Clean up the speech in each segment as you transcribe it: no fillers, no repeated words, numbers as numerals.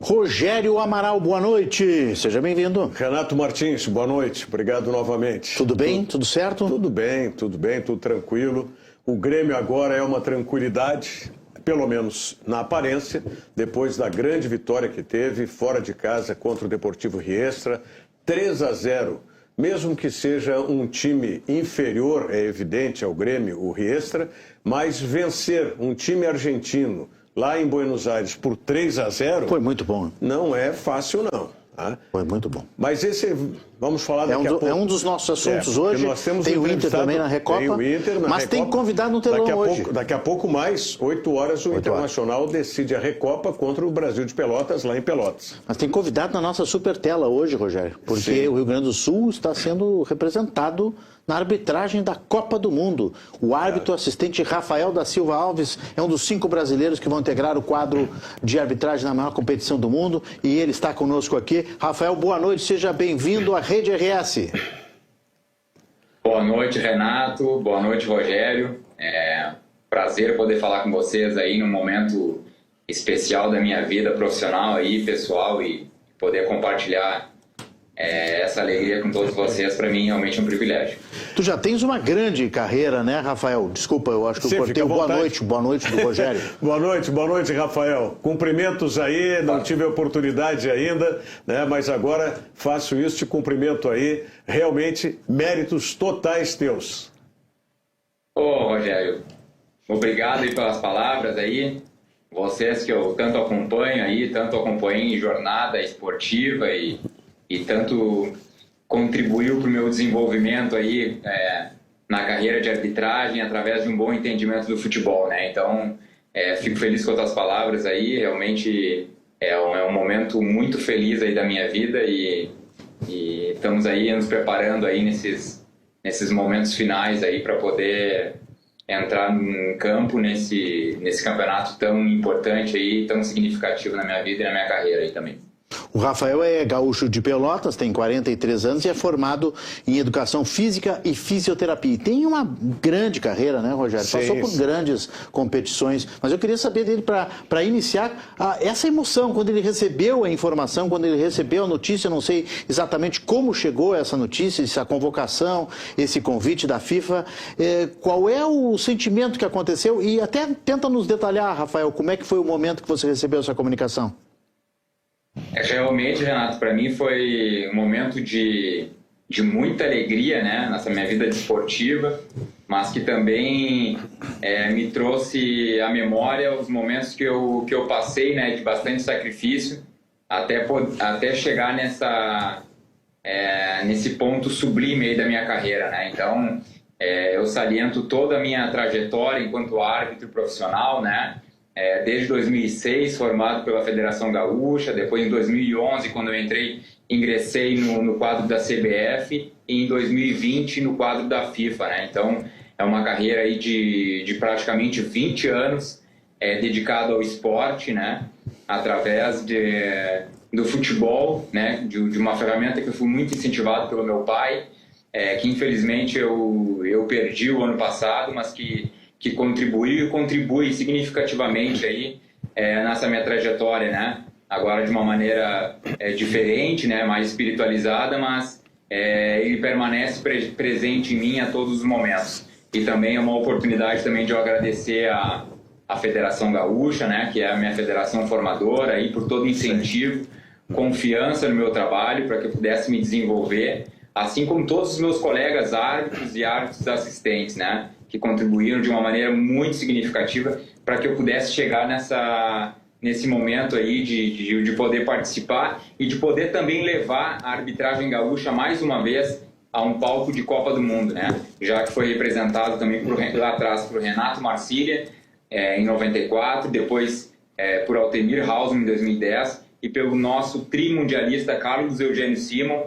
Rogério Amaral, boa noite. Seja bem-vindo. Renato Martins, boa noite. Obrigado novamente. Tudo bem? Tudo certo? Tudo bem, tudo tranquilo. O Grêmio agora é uma tranquilidade, pelo menos na aparência, depois da grande vitória que teve fora de casa contra o Deportivo Riestra, 3-0. Mesmo que seja um time inferior, é evidente, ao Grêmio, o Riestra, mas vencer um time argentino lá em Buenos Aires por 3-0... Foi muito bom. Não é fácil, não. Tá? Foi muito bom. Mas vamos falar daqui a pouco. É um dos nossos assuntos hoje. Nós temos tem o Inter também na Recopa. Tem o Inter na mas Recopa. Tem convidado no telão hoje. Daqui a pouco mais, 8 horas, o Internacional decide a Recopa contra o Brasil de Pelotas, lá em Pelotas. Mas tem convidado na nossa super tela hoje, Rogério. Porque Sim. O Rio Grande do Sul está sendo representado na arbitragem da Copa do Mundo. O árbitro assistente Rafael da Silva Alves é um dos 5 brasileiros que vão integrar o quadro de arbitragem na maior competição do mundo. E ele está conosco aqui. Rafael, boa noite, seja bem-vindo à Rede RS. Boa noite, Renato. Boa noite, Rogério. Prazer poder falar com vocês aí num momento especial da minha vida profissional aí, pessoal, e poder compartilhar essa alegria com todos vocês, para mim, realmente é um privilégio. Tu já tens uma grande carreira, né, Rafael? Desculpa, eu acho que eu cortei o boa noite do Rogério. Boa noite, Rafael. Cumprimentos aí, não tive a oportunidade ainda, né, mas agora faço isso, te cumprimento aí. Realmente, méritos totais teus. Ô, Rogério, obrigado aí pelas palavras aí. Vocês que eu tanto acompanho aí, tanto acompanhei em jornada esportiva e tanto contribuiu para o meu desenvolvimento aí na carreira de arbitragem através de um bom entendimento do futebol, né? Então, fico feliz com as tuas palavras aí, realmente é um momento muito feliz aí da minha vida e estamos aí nos preparando aí nesses momentos finais aí para poder entrar em campo nesse campeonato tão importante aí, tão significativo na minha vida e na minha carreira aí também. O Rafael é gaúcho de Pelotas, tem 43 anos e é formado em Educação Física e Fisioterapia. E tem uma grande carreira, né, Rogério? Sim, Passou por grandes competições. Mas eu queria saber dele para iniciar essa emoção, quando ele recebeu a informação, quando ele recebeu a notícia, não sei exatamente como chegou essa notícia, essa convocação, esse convite da FIFA. Qual é o sentimento que aconteceu? E até tenta nos detalhar, Rafael, como é que foi o momento que você recebeu essa comunicação? Realmente, Renato, para mim foi um momento de muita alegria, né, nessa minha vida desportiva, mas que também me trouxe à memória os momentos que eu passei, né, de bastante sacrifício até chegar nesse ponto sublime aí da minha carreira, né? Então, eu saliento toda a minha trajetória enquanto árbitro profissional, né? Desde 2006, formado pela Federação Gaúcha, depois em 2011, quando eu ingressei no quadro da CBF, e em 2020 no quadro da FIFA, né? Então, é uma carreira aí de praticamente 20 anos dedicado ao esporte, né? Através do futebol, né? De uma ferramenta que eu fui muito incentivado pelo meu pai, que infelizmente eu perdi o ano passado, mas que contribuiu e contribui significativamente aí nessa minha trajetória, né? Agora de uma maneira diferente, né? Mais espiritualizada, mas ele permanece presente em mim a todos os momentos. E também é uma oportunidade também de eu agradecer a Federação Gaúcha, né? Que é a minha federação formadora, aí, por todo incentivo, confiança no meu trabalho para que eu pudesse me desenvolver, assim como todos os meus colegas árbitros e árbitros assistentes, né? Que contribuíram de uma maneira muito significativa para que eu pudesse chegar nesse momento aí de poder participar e de poder também levar a arbitragem gaúcha mais uma vez a um palco de Copa do Mundo, né? Já que foi representado também lá atrás por Renato Marcília em 94, depois por Altemir Hausmann em 2010 e pelo nosso trimundialista Carlos Eugênio Simon,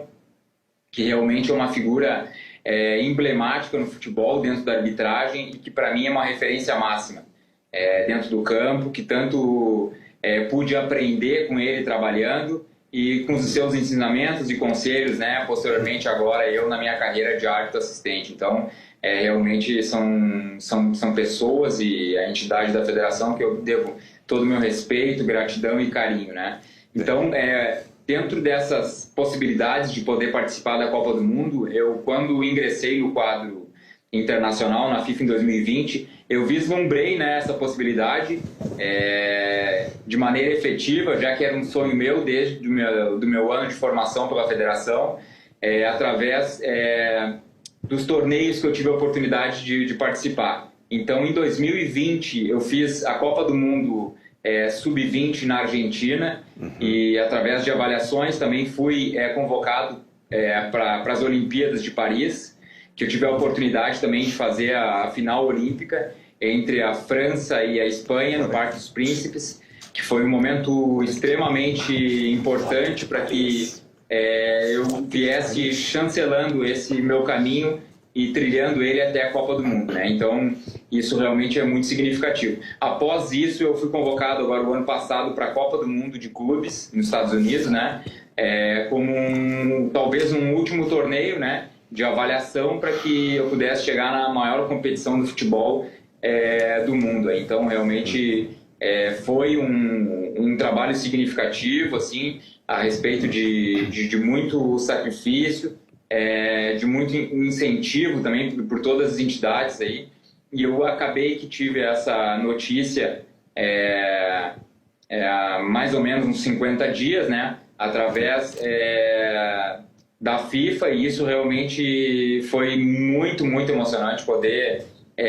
que realmente é uma figura emblemática no futebol, dentro da arbitragem, e que para mim é uma referência máxima dentro do campo, que tanto pude aprender com ele trabalhando e com os seus ensinamentos e conselhos, né, posteriormente agora eu na minha carreira de árbitro assistente. Então, realmente são pessoas e a entidade da federação que eu devo todo o meu respeito, gratidão e carinho, né? Então, dentro dessas possibilidades de poder participar da Copa do Mundo, quando ingressei no quadro internacional na FIFA em 2020, eu vislumbrei, né, essa possibilidade de maneira efetiva, já que era um sonho meu desde do meu ano de formação pela federação, através dos torneios que eu tive a oportunidade de participar. Então, em 2020, eu fiz a Copa do Mundo Sub-20 na Argentina, e através de avaliações também fui convocado para as Olimpíadas de Paris, que eu tive a oportunidade também de fazer a final olímpica entre a França e a Espanha no Parque dos Príncipes, que foi um momento extremamente importante para que eu viesse chancelando esse meu caminho e trilhando ele até a Copa do Mundo, né? Então, isso realmente é muito significativo. Após isso, eu fui convocado agora o ano passado para a Copa do Mundo de Clubes nos Estados Unidos, né? Como talvez um último torneio, né, de avaliação para que eu pudesse chegar na maior competição do futebol do mundo. Então, realmente foi um trabalho significativo, assim, a respeito de muito sacrifício, de muito incentivo também por todas as entidades aí. E eu acabei que tive essa notícia há mais ou menos uns 50 dias, né, através da FIFA, e isso realmente foi muito, muito emocionante poder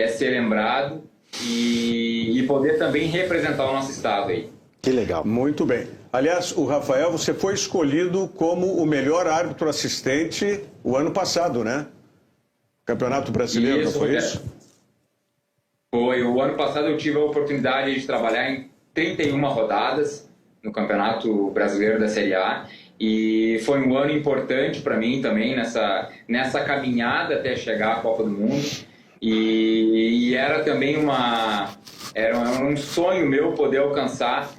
ser lembrado e poder também representar o nosso estado aí. Que legal. Muito bem. Aliás, o Rafael, você foi escolhido como o melhor árbitro assistente o ano passado, né? Campeonato Brasileiro, isso, não foi isso? Foi. O ano passado eu tive a oportunidade de trabalhar em 31 rodadas no Campeonato Brasileiro da Série A, e foi um ano importante para mim também nessa caminhada até chegar à Copa do Mundo, e era também era um sonho meu poder alcançar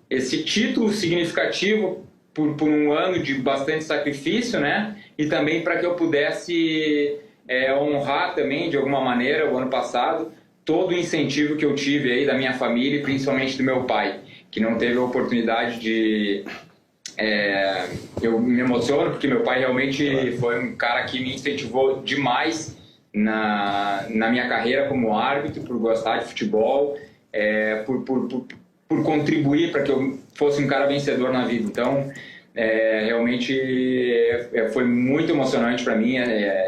esse título significativo por um ano de bastante sacrifício, né? E também para que eu pudesse honrar também, de alguma maneira, o ano passado, todo o incentivo que eu tive aí da minha família e principalmente do meu pai, que não teve a oportunidade de... eu me emociono porque meu pai realmente foi um cara que me incentivou demais na minha carreira como árbitro, por gostar de futebol, por contribuir para que eu fosse um cara vencedor na vida. Então, realmente foi muito emocionante para mim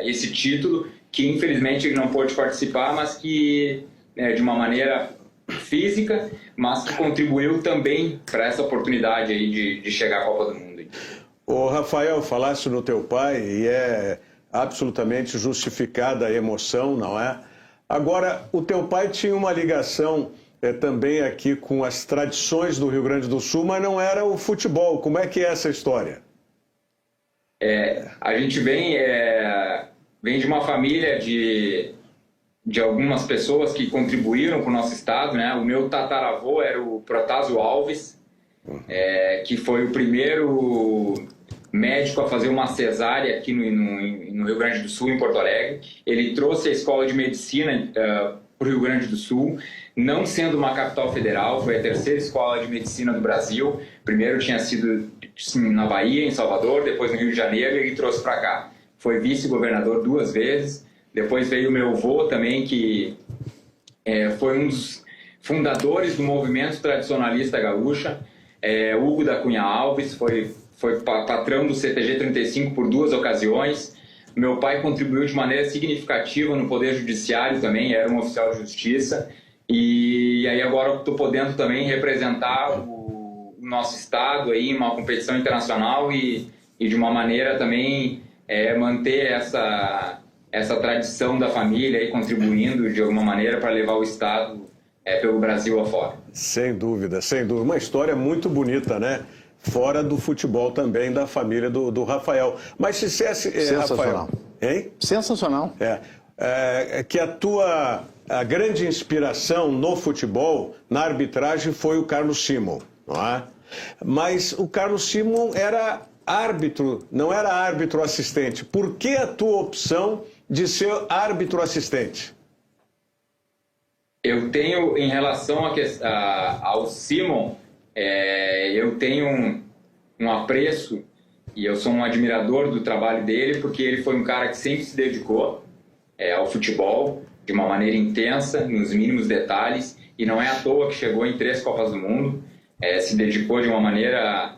esse título, que infelizmente não pôde participar, mas que de uma maneira física, mas que contribuiu também para essa oportunidade aí de chegar à Copa do Mundo. Ô Rafael, falasse no teu pai e é absolutamente justificada a emoção, não é? Agora, o teu pai tinha uma ligação também aqui com as tradições do Rio Grande do Sul, mas não era o futebol. Como é que é essa história? A gente vem de uma família de algumas pessoas que contribuíram para o nosso estado, né? O meu tataravô era o Protásio Alves, que foi o primeiro médico a fazer uma cesárea aqui no Rio Grande do Sul, em Porto Alegre. Ele trouxe a escola de medicina para o Rio Grande do Sul, não sendo uma capital federal, foi a terceira escola de medicina do Brasil. Primeiro tinha sido na Bahia, em Salvador, depois no Rio de Janeiro, e ele trouxe para cá. Foi vice-governador 2 vezes. Depois veio o meu avô também, que foi um dos fundadores do movimento tradicionalista gaúcha. Hugo da Cunha Alves foi patrão do CTG 35 por 2 ocasiões. Meu pai contribuiu de maneira significativa no Poder Judiciário também, era um oficial de justiça. E aí agora estou podendo também representar o nosso estado aí em uma competição internacional e de uma maneira também manter essa tradição da família e contribuindo de alguma maneira para levar o estado pelo Brasil afora. Sem dúvida, sem dúvida. Uma história muito bonita, né? Fora do futebol também, da família do Rafael. Mas se dissesse, Sensacional. Rafael... Hein? Sensacional. Que a grande inspiração no futebol, na arbitragem, foi o Carlos Simon, não é? Mas o Carlos Simon era árbitro, não era árbitro assistente. Por que a tua opção de ser árbitro assistente? Eu tenho, em relação ao Simon, eu tenho um apreço e eu sou um admirador do trabalho dele, porque ele foi um cara que sempre se dedicou ao futebol de uma maneira intensa, nos mínimos detalhes, e não é à toa que chegou em 3 Copas do Mundo, se dedicou de uma maneira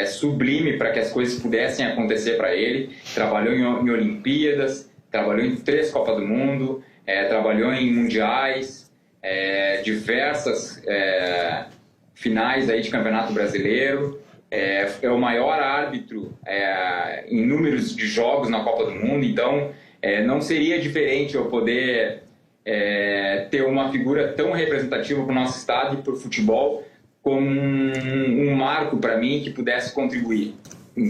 sublime para que as coisas pudessem acontecer para ele, trabalhou em Olimpíadas, trabalhou em 3 Copas do Mundo, trabalhou em mundiais, diversas finais aí de Campeonato Brasileiro, é o maior árbitro em números de jogos na Copa do Mundo, então não seria diferente eu poder ter uma figura tão representativa para o nosso estado e para o futebol como um marco para mim que pudesse contribuir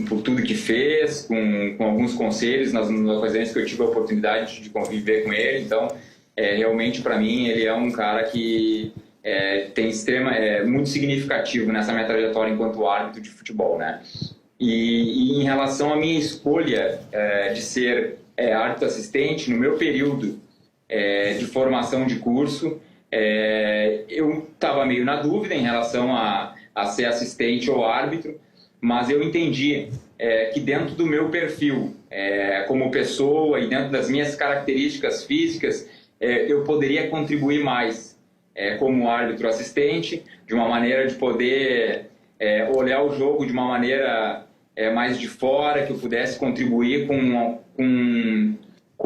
por tudo que fez, com alguns conselhos nas ocasiões que eu tive a oportunidade de conviver com ele. Então, realmente para mim ele é um cara que tem muito significativo nessa minha trajetória enquanto árbitro de futebol, né? E em relação à minha escolha de ser árbitro assistente, no meu período de formação de curso, eu estava meio na dúvida em relação a ser assistente ou árbitro, mas eu entendi que dentro do meu perfil como pessoa e dentro das minhas características físicas, eu poderia contribuir mais como árbitro assistente, de uma maneira de poder olhar o jogo de uma maneira mais de fora, que eu pudesse contribuir com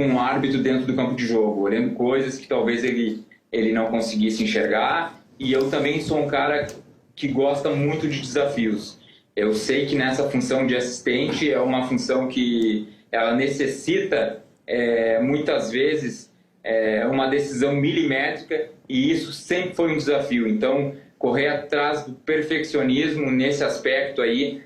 um árbitro dentro do campo de jogo, olhando coisas que talvez ele não conseguisse enxergar. E eu também sou um cara que gosta muito de desafios. Eu sei que nessa função de assistente é uma função que ela necessita muitas vezes uma decisão milimétrica, e isso sempre foi um desafio. Então, correr atrás do perfeccionismo nesse aspecto aí,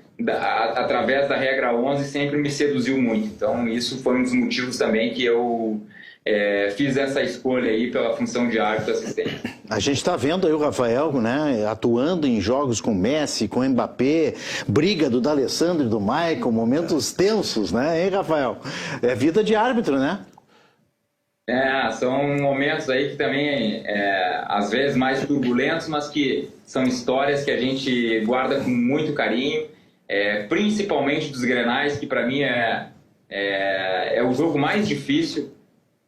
através da regra 11, sempre me seduziu muito. Então, isso foi um dos motivos também que eu fiz essa escolha aí pela função de árbitro assistente. A gente está vendo aí o Rafael, né, atuando em jogos com Messi, com Mbappé, briga do D'Alessandro e do Michael, momentos tensos, né, hein, Rafael? É vida de árbitro, né? São momentos aí que também, às vezes, mais turbulentos, mas que são histórias que a gente guarda com muito carinho, principalmente dos Grenais, que para mim é o jogo mais difícil,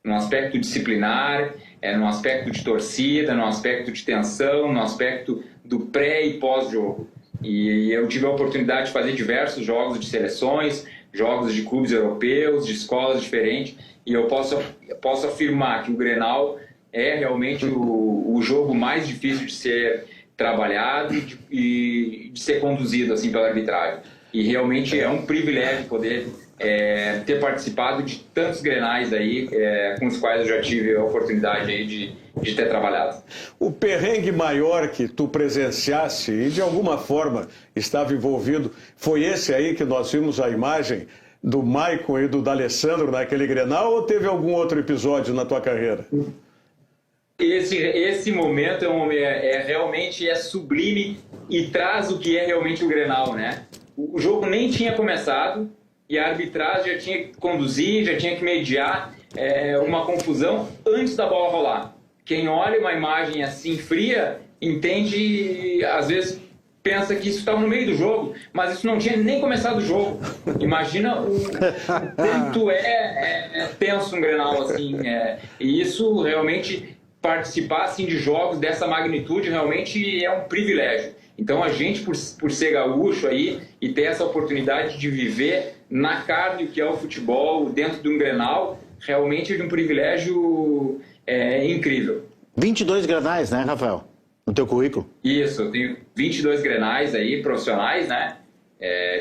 no aspecto disciplinar, no aspecto de torcida, no aspecto de tensão, no aspecto do pré e pós-jogo. E eu tive a oportunidade de fazer diversos jogos de seleções, jogos de clubes europeus, de escolas diferentes, e eu posso afirmar que o Grenal é realmente o jogo mais difícil de ser trabalhado e de ser conduzido assim pela arbitragem. E realmente é um privilégio poder ter participado de tantos Grenais aí, com os quais eu já tive a oportunidade aí de ter trabalhado. O perrengue maior que tu presenciasse e de alguma forma estava envolvido, foi esse aí que nós vimos a imagem do Maicon e do D'Alessandro naquele Grenal, ou teve algum outro episódio na tua carreira? Esse momento realmente sublime e traz o que é realmente o Grenal, né? O jogo nem tinha começado e a arbitragem já tinha que conduzir, já tinha que mediar uma confusão antes da bola rolar. Quem olha uma imagem assim fria entende, às vezes pensa que isso estava no meio do jogo, mas isso não tinha nem começado o jogo. Imagina o quanto tenso um Grenal assim. E isso realmente, participar assim, de jogos dessa magnitude realmente é um privilégio. Então a gente, por ser gaúcho aí e ter essa oportunidade de viver na carne o que é o futebol dentro de um Grenal, realmente é de um privilégio incrível. 22 Grenais, né, Rafael? No teu currículo? Isso, eu tenho 22 Grenais aí, profissionais, né?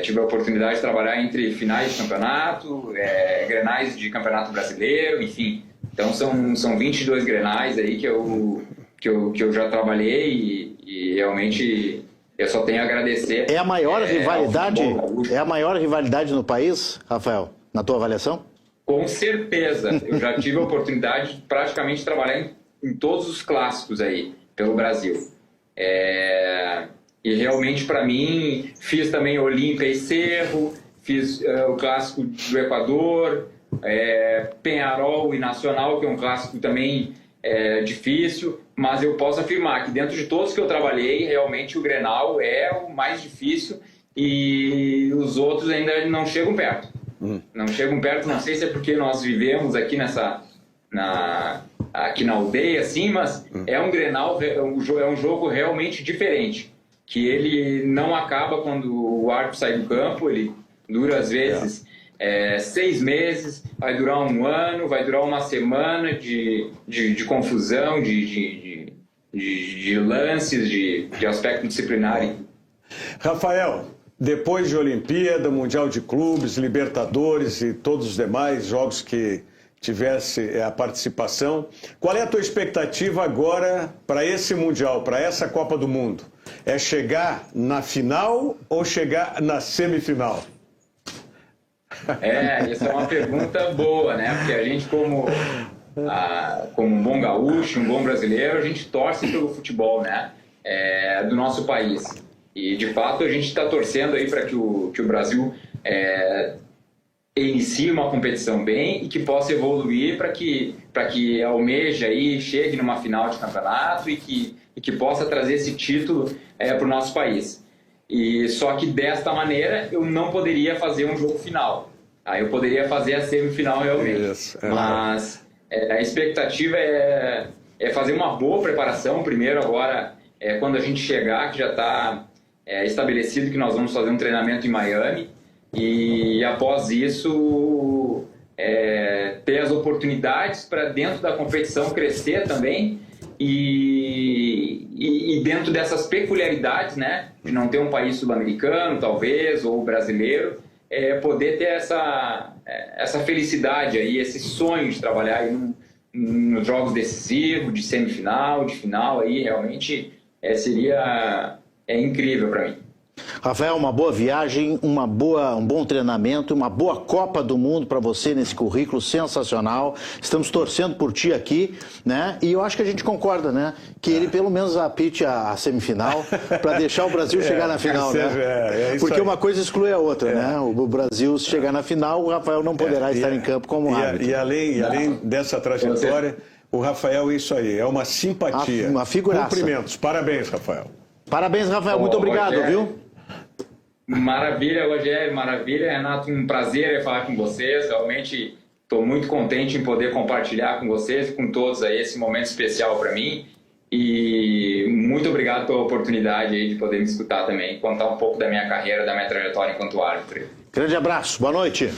Tive a oportunidade de trabalhar entre finais de campeonato, Grenais de campeonato brasileiro, enfim. Então são 22 Grenais aí que eu já trabalhei e realmente eu só tenho a agradecer. É a maior rivalidade no país, Rafael, na tua avaliação? Com certeza. Eu já tive a oportunidade de praticamente trabalhar em todos os clássicos aí pelo Brasil. E realmente, para mim, fiz também Olímpia e Cerro, fiz o clássico do Equador, Peñarol e Nacional, que é um clássico também difícil, mas eu posso afirmar que dentro de todos que eu trabalhei, realmente o Grenal é o mais difícil e os outros ainda não chegam perto. Não chegam perto, não sei se é porque nós vivemos aqui aqui na aldeia, assim, mas é um Grenal, é um jogo realmente diferente, que ele não acaba quando o árbitro sai do campo, ele dura às vezes 6 meses, vai durar 1 ano, vai durar uma semana de confusão, de lances, de aspecto disciplinar. Rafael, depois de Olimpíada, Mundial de Clubes, Libertadores e todos os demais jogos que tivesse a participação, qual é a tua expectativa agora para esse Mundial, para essa Copa do Mundo? É chegar na final ou chegar na semifinal? Essa é uma pergunta boa, né? Porque a gente, como um bom gaúcho, um bom brasileiro, a gente torce pelo futebol, né? Do nosso país. E, de fato, a gente está torcendo aí para que o Brasil inicie uma competição bem e que possa evoluir para que almeje aí, chegue numa final de campeonato e que possa trazer esse título para o nosso país. E só que desta maneira eu não poderia fazer um jogo final. Aí eu poderia fazer a semifinal realmente. Isso, mas a expectativa é fazer uma boa preparação primeiro agora, quando a gente chegar, que já está estabelecido que nós vamos fazer um treinamento em Miami, e após isso ter as oportunidades para dentro da competição crescer também e dentro dessas peculiaridades, né, de não ter um país sul-americano talvez ou brasileiro, poder ter essa felicidade aí, esse sonho de trabalhar aí nos jogos decisivos, de semifinal, de final, aí realmente seria incrível para mim. Rafael, uma boa viagem, um bom treinamento, uma boa Copa do Mundo para você nesse currículo sensacional. Estamos torcendo por ti aqui, né? E eu acho que a gente concorda, né? Que ele pelo menos apite a semifinal para deixar o Brasil chegar na final, né? Porque uma coisa exclui a outra, né? O Brasil chegar na final, o Rafael não poderá estar em campo como árbitro. E além dessa trajetória, o Rafael, isso aí, é uma simpatia. Uma figuraça. Cumprimentos. Parabéns, Rafael. Parabéns, Rafael. Muito obrigado, Rogério. Viu? Maravilha, Rogério, maravilha, Renato, um prazer falar com vocês, realmente estou muito contente em poder compartilhar com vocês e com todos aí esse momento especial para mim e muito obrigado pela oportunidade aí de poder me escutar também, contar um pouco da minha carreira, da minha trajetória enquanto árbitro. Grande abraço, boa noite.